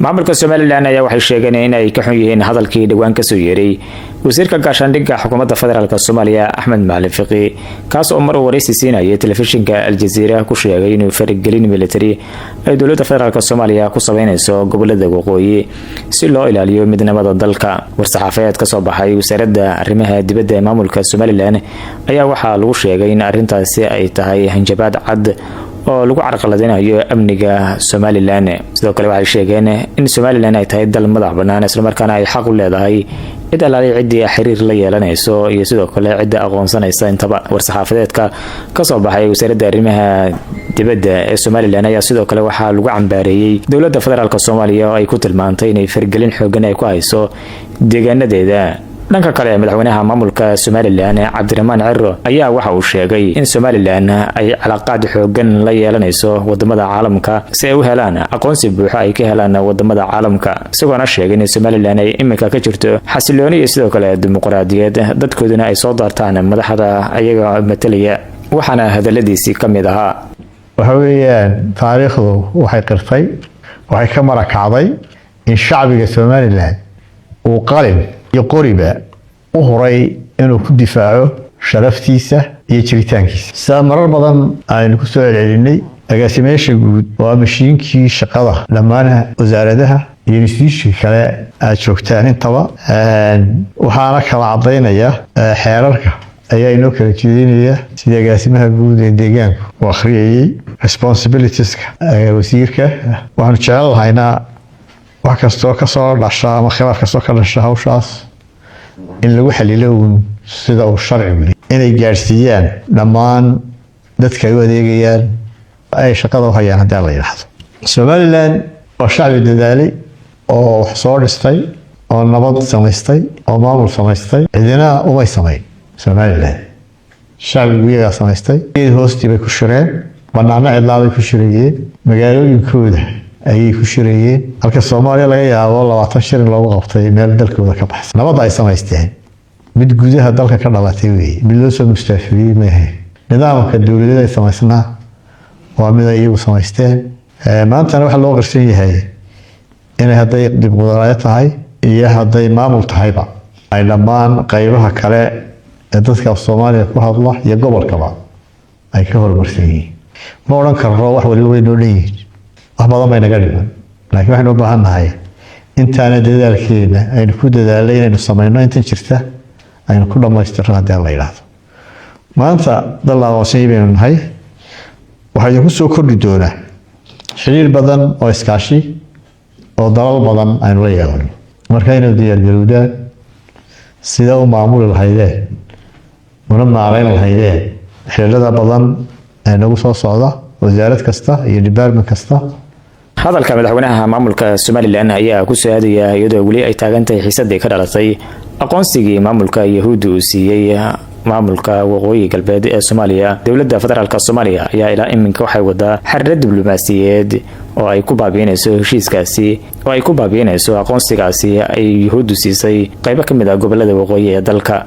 maamulka Soomaaliland ayaa waxay sheegeen in ay ka xun yihiin hadalkii dhawaan ka soo yeeray wasiirka gaashaandhigga xukuumadda federaalka Soomaaliya Axmed Macalin Fiqi kaas oo mar wareysi siinayay telefishinka Al Jazeera ku sheegay inuu faragelin military ay dowladda federaalka Soomaaliya ku sameynayso gobolada waqooyi si loo ilaaliyo midnimada dalka. War-saxaafadeed ka soo baxay wasaaradda arrimaha dibadda ee maamulka Soomaaliland ayaa waxaa lagu sheegay in arrintaasi ay tahay hanjabaad cad oo lagu carqaladeynayo amniga Soomaaliland. sidoo kale waxay sheegeen in Soomaaliland ay tahay dal madax bannaan isla markaana ay xaq u leedahay cid cidii xiriir la yeelanayso iyo sidoo kale cid aqoonsanaysa intaba. war-saxaafadeedka ka soo baxay wasaaradda arrimaha dibadda ee Soomaaliland ayaa sidoo kale waxaa lagu cambaareeyay dowladda federaalka Soomaaliya oo ay ku tilmaantay inay fargelin xooggan ay ku hayso deegaanadeeda. dhanka kale madaxweynaha maamulka Soomaaliland Cabdiraxmaan Cirro ayaa waxa uu sheegay in Soomaaliland ay cilaaqaad xooggan la yeelanayso wadamada caalamka si ay u helaan aqoonsi buuxa ay ka helaan wadamada caalamka, isagoona sheegay in Soomaaliland ay imika ka jirto xasilooni iyo sidoo kale dimuqraadiyad dadkooduna ay soo daartaan madaxda ayaga matalaya. waxaana hadaladiisii kamid ahaa waxa weeyaan taariikhdu waxay qirtay waxay ka marakacday in shacbiga Soomaaliland uu qalin iyo qoriba u horay inuu ku difaaco sharaftiisa iyo jiritaankiisa. sida marar badan aynu ku soo celcelinay agaasimeyaasha guud oo mashiinkii shaqada dhammaan wasaaradaha iyo institutionka kale aad joogtaan intaba waxaana kala cadaynaya xeerarka ayaa inoo kala jeedinaya sida agaasimaha guud ee deegaanka oo akhriyay responsibilitieska wasiirka. waxaanu jecel lahaynaa wax kastoo ka soo dhasha ama khilaaf kastoo ka dhasha hawshaas in lagu xalilo sida uu sharcigu leeyahay inay gaarsiiyaan dhammaan dadka ay u adeegayaan ay shaqada u hayaan haddii la yiraahdo. Soomaaliland waa shacbi dadaalay oo wax soo dhistay oo nabad samaystay oo maamul samaystay cidina uma samayn. Soomaaliland shacbigu iyaga samaystay hoostii bay ku shireen banaana cidla bay ku shirayeen magaalooyinkooda ayay ku shirayeen halka Soomaaliya laga yaabo 20 shilin loogu qabtay meel dalkooda ka baxsan. nabad ay samaysteen mid gudaha dalka ka dhalatay weey mid loo soo mustaafiyay ma aha. nidaamka dawladda ay samaysnaa waa mid ay iyagu samaysteen. maanta waxa loo qarsan yahay inay hadday dimuqraadiyad tahay iyo hadday maamul tahayba ay dhammaan qaybaha kale ee dadka Soomaaliya ku hadla iyo gobolkaba ay ka hormarsan yihiin. ma oran karno wax wali weyn oo leeyahay wax badan bay naga dhiman laakiin waxaan u baahanahay intaana dadaalkeena aynu ku dadaalay inaynu sameeyno inta jirta aynu ku dhamaystirno haddii la yiraahdo. maanta dalka saybaynu nahay waxay ku soo kordhi doonaa xiriir badan oo iskaashi oo dalal badan aynu la yeelano. marka inuu diyaargarowdaan sida uu maamul lahaydeen una maarayn lahaydeen xiriirada badan ee nagu soo socda wasaarad kasta iyo department kasta. hadalka madaxweynaha maamulka Soomaaliland ayaa ku soo aadaya iyadoo wali ay taagantahay xiisadii ka dhalatay aqoonsigii maamulka Yahuud uu siiyay maamulka waqooyi galbeed ee Soomaaliya. dowladda federaalka Soomaaliya ayaa ilaa iminka waxay wadaa xiriir diblomaasiyadeed oo ay ku baabiinayso heshiiskaasi oo ay ku baabiinayso aqoonsigaasi ay Yahuud siisay qaybo kamid ah gobolada waqooyi ee dalka.